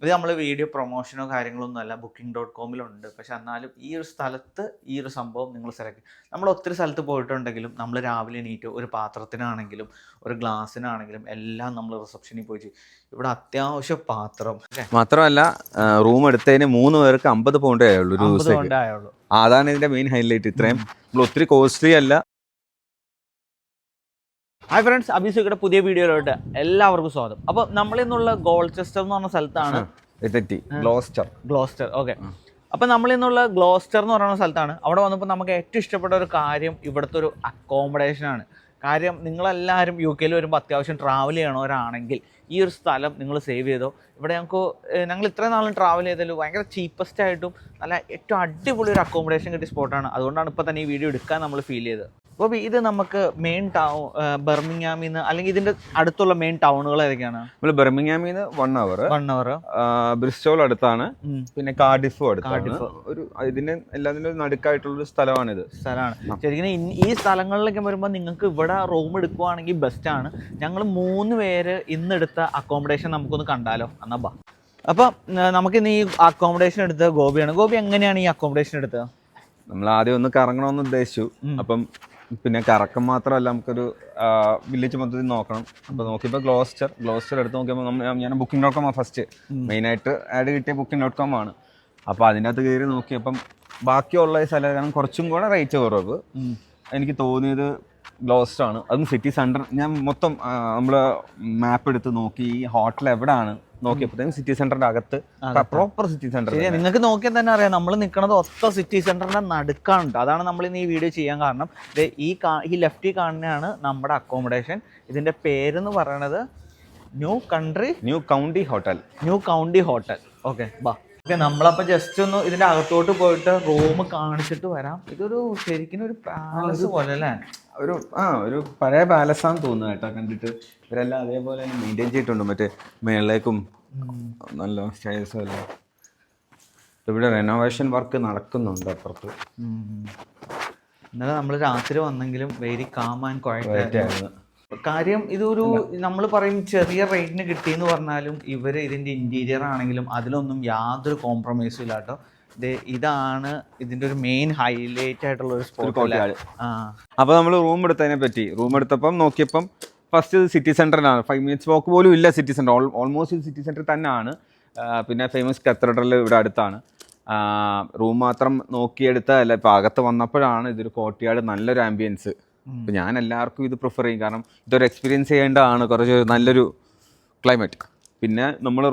ഇത് നമ്മൾ വീഡിയോ പ്രൊമോഷനോ കാര്യങ്ങളൊന്നും അല്ല, booking.com-ലുണ്ട്. പക്ഷെ എന്നാലും ഈ ഒരു സ്ഥലത്ത് ഈ ഒരു സംഭവം നിങ്ങൾ സെലക്ട്, നമ്മൾ ഒത്തിരി സ്ഥലത്ത് പോയിട്ടുണ്ടെങ്കിലും നമ്മൾ രാവിലെ എണീറ്റ് ഒരു പാത്രത്തിനാണെങ്കിലും ഒരു ഗ്ലാസ്സിനാണെങ്കിലും എല്ലാം നമ്മൾ റിസപ്ഷനിൽ പോയി ചെയ്യും. ഇവിടെ അത്യാവശ്യം പാത്രം മാത്രമല്ല, റൂം എടുത്തതിന് 3 പേർക്ക് 50 പൗണ്ടേ ആയുള്ളൂ ഒരു ദിവസം. അതാണ് ഇതിന്റെ മെയിൻ ഹൈലൈറ്റ്. ഇത്രയും നമ്മൾ ഒത്തിരി കോസ്റ്റ്ലി അല്ല. ഹായ് ഫ്രണ്ട്സ്, അഭിസുഖയുടെ പുതിയ വീഡിയോയിലോട്ട് എല്ലാവർക്കും സ്വാഗതം. അപ്പോൾ നമ്മളിന്നുള്ള ഗോൾച്ചസ്റ്റർ എന്ന് പറഞ്ഞ സ്ഥലത്താണ്. ഗ്ലോസ്റ്റർ. ഓക്കെ. അപ്പോൾ നമ്മളിന്നുള്ള ഗ്ലോസ്റ്റർ എന്ന് പറയുന്ന സ്ഥലത്താണ്. അവിടെ വന്നപ്പോൾ നമുക്ക് ഏറ്റവും ഇഷ്ടപ്പെട്ട ഒരു കാര്യം ഇവിടുത്തെ ഒരു അക്കോമഡേഷനാണ്. കാര്യം നിങ്ങളെല്ലാവരും UK വരുമ്പോൾ അത്യാവശ്യം ട്രാവൽ ചെയ്യണവരാണെങ്കിൽ ഈ ഒരു സ്ഥലം നിങ്ങൾ സേവ് ചെയ്തോ. ഇവിടെ ഞങ്ങൾ ഇത്രയും നാളും ട്രാവൽ ചെയ്തതിൽ ഭയങ്കര ചീപ്പസ്റ്റ് ആയിട്ടും നല്ല ഏറ്റവും അടിപൊളി ഒരു അക്കോമഡേഷൻ കിട്ടിയ സ്പോട്ടാണ്. അതുകൊണ്ടാണ് ഇപ്പോൾ തന്നെ ഈ വീഡിയോ എടുക്കാൻ നമ്മൾ ഫീൽ ചെയ്തത്. അപ്പോൾ ഇത് നമുക്ക് മെയിൻ ടൗൺ ബർമിംഗ്ഹാമിൽ നിന്ന്, അല്ലെങ്കിൽ ഇതിന്റെ അടുത്തുള്ള മെയിൻ ടൗണുകൾ ഏതൊക്കെയാണ്? നമ്മൾ ബർമിംഗ്ഹാമിൽ നിന്ന് 1 അവർ, ബ്രിസ്റ്റോൾ അടുത്താണ്, പിന്നെ കാർഡിഫും അടുത്താണ്. ഒരു ഇതിന്റെ എല്ലാത്തിനും നടുക്കായിട്ടുള്ളൊരു സ്ഥലമാണ്. ശരിക്കും ഈ സ്ഥലങ്ങളിലേക്ക് വരുമ്പോൾ നിങ്ങൾക്ക് ഇവിടെ റൂം എടുക്കുവാണെങ്കിൽ ബെസ്റ്റാണ്. ഞങ്ങൾ 3 പേര് ഇന്നെടുത്ത അക്കോമഡേഷൻ നമുക്കൊന്ന് കണ്ടാലോ? എന്നാ ബാ. അപ്പം നമുക്കിന്ന് ഈ അക്കോമഡേഷൻ എടുത്തത് ഗോപിയാണ്. ഗോപി, എങ്ങനെയാണ് ഈ അക്കോമഡേഷൻ എടുത്തത്? നമ്മൾ ആദ്യം ഒന്ന് കറങ്ങണമെന്ന് ഉദ്ദേശിച്ചു. അപ്പം പിന്നെ കറക്കം മാത്രമല്ല, നമുക്കൊരു വില്ലേജ് മൊത്തത്തിൽ നോക്കണം. അപ്പോൾ നോക്കിയപ്പോൾ ഗ്ലോസ്റ്റർ എടുത്ത് നോക്കിയപ്പോൾ ഞാൻ booking.com ഫസ്റ്റ് മെയിനായിട്ട് ആഡ് കിട്ടിയ booking.com ആണ്. അപ്പോൾ അതിൻ്റെ അകത്ത് കയറി നോക്കിയപ്പം ബാക്കിയുള്ള സ്ഥലം കാരണം കുറച്ചും കൂടെ റേറ്റ് കുറവ് എനിക്ക് തോന്നിയത് ഗ്ലോസ്റ്റർ ആണ്. അതും സിറ്റി സെൻറ്റർ. ഞാൻ മൊത്തം നമ്മൾ മാപ്പ് എടുത്ത് നോക്കി ഈ ഹോട്ടൽ എവിടെയാണ് നോക്കിയപ്പോഴത്തേക്കും സിറ്റി സെന്ററിന്റെ അകത്ത്, പ്രോപ്പർ സിറ്റി സെന്റർ. നിങ്ങൾക്ക് നോക്കിയാൽ തന്നെ അറിയാം, നമ്മൾ നിൽക്കുന്നത് ഒത്ത സിറ്റി സെന്ററിന്റെ നടുക്കാണ്. അതാണ് നമ്മൾ ഇന്ന് ഈ വീഡിയോ ചെയ്യാൻ കാരണം. ഈ ലെഫ്റ്റിൽ കാണുന്നതാണ് നമ്മുടെ അക്കോമഡേഷൻ. ഇതിന്റെ പേരെന്ന് പറയുന്നത് ന്യൂ കൗണ്ടി ഹോട്ടൽ. ഓക്കെ, ബാ. ഓക്കെ, നമ്മളപ്പോൾ ജസ്റ്റ് ഒന്ന് ഇതിന്റെ അകത്തോട്ട് പോയിട്ട് റൂം കാണിച്ചിട്ട് വരാം. ഇതൊരു ശരിക്കും ഒരു പാലസ് പോലെ അല്ലേ? ഒരു പഴയ പാലസാന്ന് തോന്നുന്നു കേട്ടോ കണ്ടിട്ട്. ഇവരെല്ലാം അതേപോലെ തന്നെ മെയിൻറ്റെയിൻ ചെയ്തിട്ടുണ്ട്. മറ്റേ മേളിലേക്കും നല്ല സ്റ്റൈൽസും എല്ലാം. ഇവിടെ റെനോവേഷൻ വർക്ക് നടക്കുന്നുണ്ട് അപ്പുറത്ത്. ഇന്നലെ നമ്മൾ രാത്രി വന്നെങ്കിലും വെരി കാം ആൻഡ് ക്വയറ്റ് ആയിരുന്നു. കാര്യം ഇതൊരു നമ്മൾ പറയും ചെറിയ റേറ്റിന് കിട്ടിയെന്ന് പറഞ്ഞാലും ഇവർ ഇതിൻ്റെ ഇൻറ്റീരിയർ ആണെങ്കിലും അതിലൊന്നും യാതൊരു കോംപ്രമൈസും ഇല്ല കേട്ടോ. ഇതാണ് ഇതിൻ്റെ ഒരു മെയിൻ ഹൈലൈറ്റ് ആയിട്ടുള്ള ഒരു സ്പോട്ട്. അപ്പോൾ നമ്മൾ റൂം എടുത്തപ്പം നോക്കിയപ്പം ഫസ്റ്റ് സിറ്റി സെൻറ്ററിലാണ്. 5 minutes വാക്ക് പോലും ഇല്ല city centre. Almost city centre തന്നെയാണ്. പിന്നെ ഫേമസ് കത്തീഡ്രൽ ഇവിടെ അടുത്താണ്. റൂം മാത്രം നോക്കിയെടുത്തതല്ല, ഇപ്പോൾ അകത്ത് വന്നപ്പോഴാണ് ഇതൊരു കോർട്ട്യാർഡ്, നല്ലൊരു ആംബിയൻസ്. അപ്പോൾ ഞാൻ എല്ലാവർക്കും ഇത് പ്രിഫർ ചെയ്യും. കാരണം ഇതൊരു എക്സ്പീരിയൻസ് ചെയ്യേണ്ടതാണ്, കുറച്ച് നല്ലൊരു ക്ലൈമറ്റ്. പിന്നെ നമ്മൾ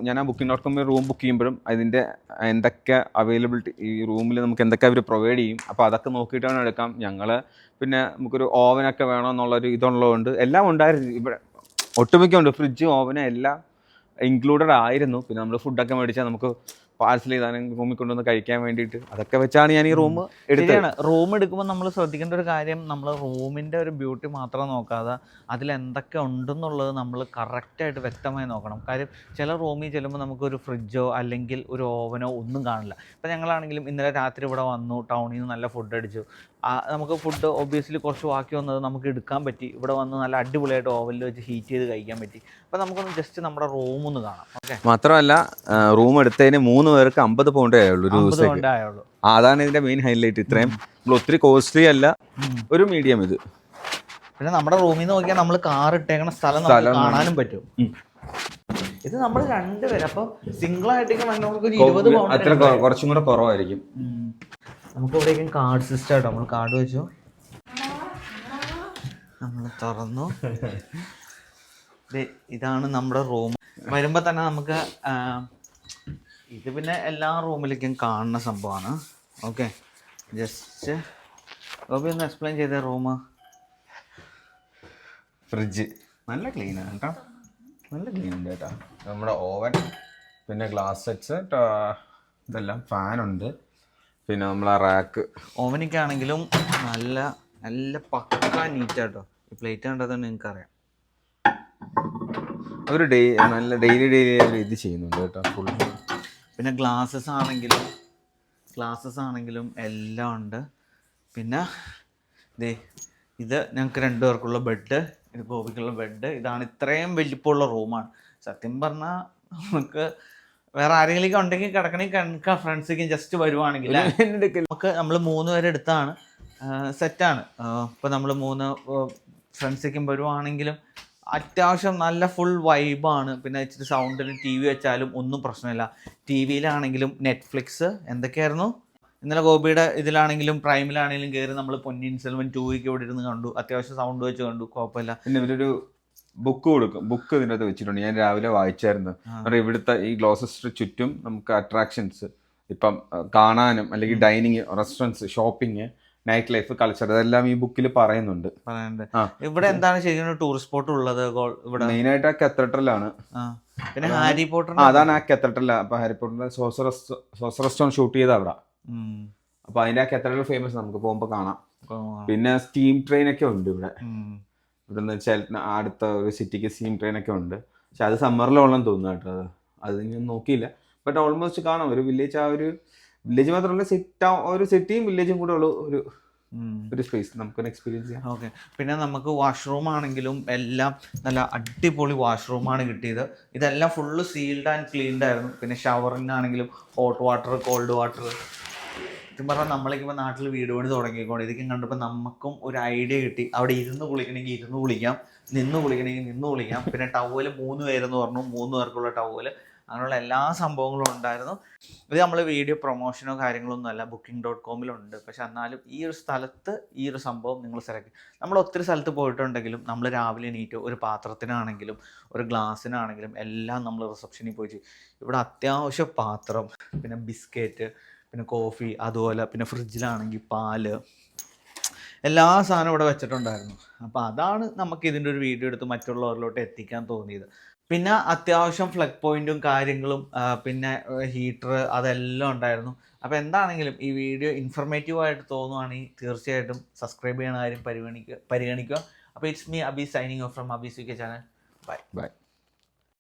ഞാൻ ആ booking.com റൂം ബുക്ക് ചെയ്യുമ്പോഴും അതിൻ്റെ എന്തൊക്കെ അവൈലബിലിറ്റി ഈ റൂമിൽ നമുക്ക് എന്തൊക്കെ അവർ പ്രൊവൈഡ് ചെയ്യും, അപ്പോൾ അതൊക്കെ നോക്കിയിട്ടാണ് എടുക്കാം. പിന്നെ നമുക്കൊരു ഓവനൊക്കെ വേണമെന്നുള്ളൊരു ഇതുള്ളതുകൊണ്ട് എല്ലാം ഉണ്ടായിരുന്നു ഇവിടെ. ഒട്ടുമിക്ക ഉണ്ട്, ഫ്രിഡ്ജ്, ഓവന് എല്ലാം ഇൻക്ലൂഡഡ് ആയിരുന്നു. പിന്നെ നമ്മൾ ഫുഡൊക്കെ മേടിച്ചാൽ നമുക്ക് പാഴ്സൽ ചെയ്താണെങ്കിൽ റൂമിൽ കൊണ്ടുവന്ന് കഴിക്കാൻ വേണ്ടിയിട്ട് അതൊക്കെ വെച്ചാണ് ഞാൻ ഈ റൂം എടുത്തത്. റൂം എടുക്കുമ്പോൾ നമ്മൾ ശ്രദ്ധിക്കേണ്ട ഒരു കാര്യം, നമ്മൾ റൂമിൻ്റെ ഒരു ബ്യൂട്ടി മാത്രം നോക്കാതെ അതിലെന്തൊക്കെ ഉണ്ടെന്നുള്ളത് നമ്മൾ കറക്റ്റായിട്ട് വ്യക്തമായി നോക്കണം. കാര്യം ചില റൂമിൽ ചെല്ലുമ്പോൾ നമുക്കൊരു ഫ്രിഡ്ജോ അല്ലെങ്കിൽ ഒരു ഓവനോ ഒന്നും കാണില്ല. ഇപ്പം ഞങ്ങളാണെങ്കിലും ഇന്നലെ രാത്രി ഇവിടെ വന്നു, ടൗണിൽ നിന്ന് നല്ല ഫുഡ് അടിച്ചു. നമുക്ക് ഫുഡ് ഒബ്വിയസ്ലി കുറച്ച് ബാക്കി വന്നത് നമുക്ക് എടുക്കാൻ പറ്റി. ഇവിടെ വന്ന് നല്ല അടിപൊളിയായിട്ട് ഓവനിൽ വെച്ച് ഹീറ്റ് ചെയ്ത് കഴിക്കാൻ പറ്റി. അപ്പോൾ നമുക്കൊന്ന് ജസ്റ്റ് നമ്മുടെ റൂം ഒന്ന് കാണാം. ഓക്കെ. മാത്രമല്ല, റൂം എടുത്തതിന് 3 പേർക്ക് 50 പൗണ്ടേ ആയുള്ളൂ ഒരു ദിവസം. അതാണ് ഇതിന്റെ മെയിൻ ഹൈലൈറ്റ്. ഇത്രയും നമ്മൾ ഒത്തിരി കോസ്റ്റ്ലി അല്ല, ഒരു മീഡിയം ഇത്. പിന്നെ നമ്മുടെ റൂമിൽ നിന്ന് നോക്കിയാൽ നമ്മൾ കാർ ഇട്ടേക്കണ സ്ഥലം കാണാനും പറ്റും. ഇത് നമ്മൾ 2 പേര്, അപ്പോൾ സിംഗിൾ ആയിട്ടേക്ക് നമുക്ക് 20 പൗണ്ട്, അത്ര കുറച്ചും കൂടെ കുറവായിരിക്കും. നമുക്ക് ഇവിടേക്കും കാർഡ് സിസ്റ്റം ആട്ടോ. നമ്മൾ കാർഡ് വെച്ചു, നമ്മൾ തുറന്നു. ഇതാണ് നമ്മുടെ റൂം. വരുമ്പോൾ തന്നെ നമുക്ക് ഇത് പിന്നെ എല്ലാ റൂമിലേക്കും കാണുന്ന സംഭവമാണ്. ഓക്കെ, ജസ്റ്റ് ഗോപി ഒന്ന് എക്സ്പ്ലെയിൻ ചെയ്ത റൂം. ഫ്രിഡ്ജ് നല്ല ക്ലീനാണ് കേട്ടോ, നല്ല ക്ലീൻ ഉണ്ട് കേട്ടോ. നമ്മുടെ ഓവൻ, പിന്നെ ഗ്ലാസ് സെറ്റ്സ്, ഇതെല്ലാം ഫാനുണ്ട്. പിന്നെ നമ്മളെ റാക്ക്, ഓവനൊക്കെ ആണെങ്കിലും നല്ല നല്ല പക്ക നീറ്റാട്ടോ. ഈ പ്ലേറ്റ് കണ്ടത് നിങ്ങൾക്കറിയാം. അവർ നല്ല ഡെയിലി അവർ ഇത് ചെയ്യുന്നുണ്ട് കേട്ടോ ഫുൾ. പിന്നെ ഗ്ലാസസ് ആണെങ്കിലും എല്ലാം ഉണ്ട്. പിന്നെ ഇത് ഞങ്ങൾക്ക് 2 പേർക്കുള്ള ബെഡ്, ഇത് ഗോപിക്കുള്ള ബെഡ്. ഇതാണ് ഇത്രയും വലിപ്പമുള്ള റൂമാണ്. സത്യം പറഞ്ഞാൽ നമുക്ക് വേറെ ആരെങ്കിലും ഉണ്ടെങ്കിൽ കിടക്കണമെങ്കിൽ കിടക്കാം, ഫ്രണ്ട്സിലേക്ക് ജസ്റ്റ് വരുവാണെങ്കിൽ നമുക്ക് നമ്മൾ 3 പേര് എടുത്താണ് സെറ്റാണ്. ഇപ്പം നമ്മൾ 3 ഫ്രണ്ട്സിലേക്കും വരുവാണെങ്കിലും അത്യാവശ്യം നല്ല ഫുൾ വൈബാണ്. പിന്നെ ഇച്ചിരി സൗണ്ടിന് TV വെച്ചാലും ഒന്നും പ്രശ്നമില്ല. TV-യിലാണെങ്കിലും നെറ്റ്ഫ്ലിക്സ് എന്തൊക്കെയായിരുന്നു ഇന്നലെ ഗോപിയുടെ ഇതിലാണെങ്കിലും പ്രൈമിലാണെങ്കിലും കയറി നമ്മൾ പൊന്നിയിൻ സെൽവൻ 2 ഇവിടെ ഇരുന്ന് കണ്ടു. അത്യാവശ്യം സൗണ്ട് വെച്ച് കണ്ടു, കുഴപ്പമില്ല. പിന്നെ ഇവരൊരു ബുക്ക് കൊടുക്കും, ബുക്ക് ഇതിൻ്റെ അകത്ത് വെച്ചിട്ടുണ്ട്. ഞാൻ രാവിലെ വായിച്ചായിരുന്നു. ഇവിടുത്തെ ഈ ഗ്ലോസസ്റ്റർ ചുറ്റും നമുക്ക് അട്രാക്ഷൻസ് ഇപ്പം കാണാനും അല്ലെങ്കിൽ dining, restaurants, shopping, night life, culture, ഇതെല്ലാം ഈ ബുക്കിൽ പറയുന്നുണ്ട്. ഇവിടെ എന്താണ് ശരിക്കും ടൂറിസ്റ്റ് സ്പോട്ട് ഉള്ളത്? ഇവിടെ മെയിനായിട്ട് ആ കത്തീഡ്രലാണ്. പിന്നെ ഹാരി പോട്ടർ, അതാണ് ആ കത്തീഡ്രൽ. അപ്പൊ ഹാരി പോട്ടറിന്റെ സോസർ സ്റ്റോൺ ഷൂട്ട് ചെയ്ത അവിടെ. അപ്പൊ അതിന്റെ ആ കത്തീഡ്രൽ ഫേമസ്, നമുക്ക് പോകുമ്പോൾ കാണാം. പിന്നെ സ്റ്റീം ട്രെയിൻ ഒക്കെ ഉണ്ട് ഇവിടെ. ഇവിടുന്ന് അടുത്ത ഒരു സിറ്റിക്ക് സ്റ്റീം ട്രെയിൻ ഒക്കെ ഉണ്ട്. പക്ഷെ അത് സമ്മറിലോളം തോന്നുന്നു കേട്ടോ. അത് ഞാൻ നോക്കിയില്ല. ബട്ട് ഓൾമോസ്റ്റ് കാണാം. ഒരു വില്ലേജ്, ആ ഒരു വില്ലേജ് മാത്രമല്ല, ഒരു സിറ്റിയും വില്ലേജും കൂടെ ഉള്ള ഒരു സ്പേസ് നമുക്കൊരു എക്സ്പീരിയൻസ് ചെയ്യാം. ഓക്കെ. പിന്നെ നമുക്ക് വാഷ്റൂം ആണെങ്കിലും എല്ലാം നല്ല അടിപൊളി വാഷ്റൂമാണ് കിട്ടിയത്. ഇതെല്ലാം ഫുള്ള് സീൽഡ് ആൻഡ് ക്ലീൻഡ് ആയിരുന്നു. പിന്നെ ഷവറിനാണെങ്കിലും ഹോട്ട് വാട്ടർ, കോൾഡ് വാട്ടർ. സത്യം പറഞ്ഞാൽ നമ്മളിപ്പോൾ നാട്ടിൽ വീട് പണി തുടങ്ങിക്കോണം. ഇതൊക്കെ കണ്ടപ്പോൾ നമുക്കും ഒരു ഐഡിയ കിട്ടി. അവിടെ ഇരുന്ന് കുളിക്കണമെങ്കിൽ ഇരുന്ന് കുളിക്കാം, നിന്ന് കുളിക്കണമെങ്കിൽ നിന്ന് കുളിക്കാം. പിന്നെ ടവല് 3 പേരെന്ന് പറഞ്ഞു, 3 പേർക്കുള്ള ടവല്, അങ്ങനെയുള്ള എല്ലാ സംഭവങ്ങളും ഉണ്ടായിരുന്നു. ഇത് നമ്മൾ വീഡിയോ പ്രൊമോഷനോ കാര്യങ്ങളൊന്നും അല്ല, booking.com-ലുണ്ട്. പക്ഷെ എന്നാലും ഈ ഒരു സ്ഥലത്ത് ഈ ഒരു സംഭവം നിങ്ങൾ സെലക്ട്. നമ്മൾ ഒത്തിരി സ്ഥലത്ത് പോയിട്ടുണ്ടെങ്കിലും നമ്മൾ രാവിലെ എണീറ്റ് ഒരു പാത്രത്തിനാണെങ്കിലും ഒരു ഗ്ലാസ്സിനാണെങ്കിലും എല്ലാം നമ്മൾ റിസപ്ഷനിൽ പോയി ചെയ്യും. ഇവിടെ അത്യാവശ്യം പാത്രം, പിന്നെ ബിസ്ക്കറ്റ്, പിന്നെ കോഫി, അതുപോലെ പിന്നെ ഫ്രിഡ്ജിലാണെങ്കിൽ പാല്, എല്ലാ സാധനവും ഇവിടെ വെച്ചിട്ടുണ്ടായിരുന്നു. അപ്പോൾ അതാണ് നമുക്ക് ഇതിൻ്റെ ഒരു വീഡിയോ എടുത്ത് മറ്റുള്ളവരിലോട്ട് എത്തിക്കാൻ തോന്നിയത്. പിന്നെ അത്യാവശ്യം ഫ്ലഗ് പോയിന്റും കാര്യങ്ങളും, പിന്നെ ഹീറ്റർ, അതെല്ലാം ഉണ്ടായിരുന്നു. അപ്പോൾ എന്താണെങ്കിലും ഈ വീഡിയോ ഇൻഫർമേറ്റീവായിട്ട് തോന്നുവാണെങ്കിൽ തീർച്ചയായിട്ടും സബ്സ്ക്രൈബ് ചെയ്യണ കാര്യം പരിഗണിക്കുക. അപ്പോൾ it's me Abi signing off from Abi's UK channel. By.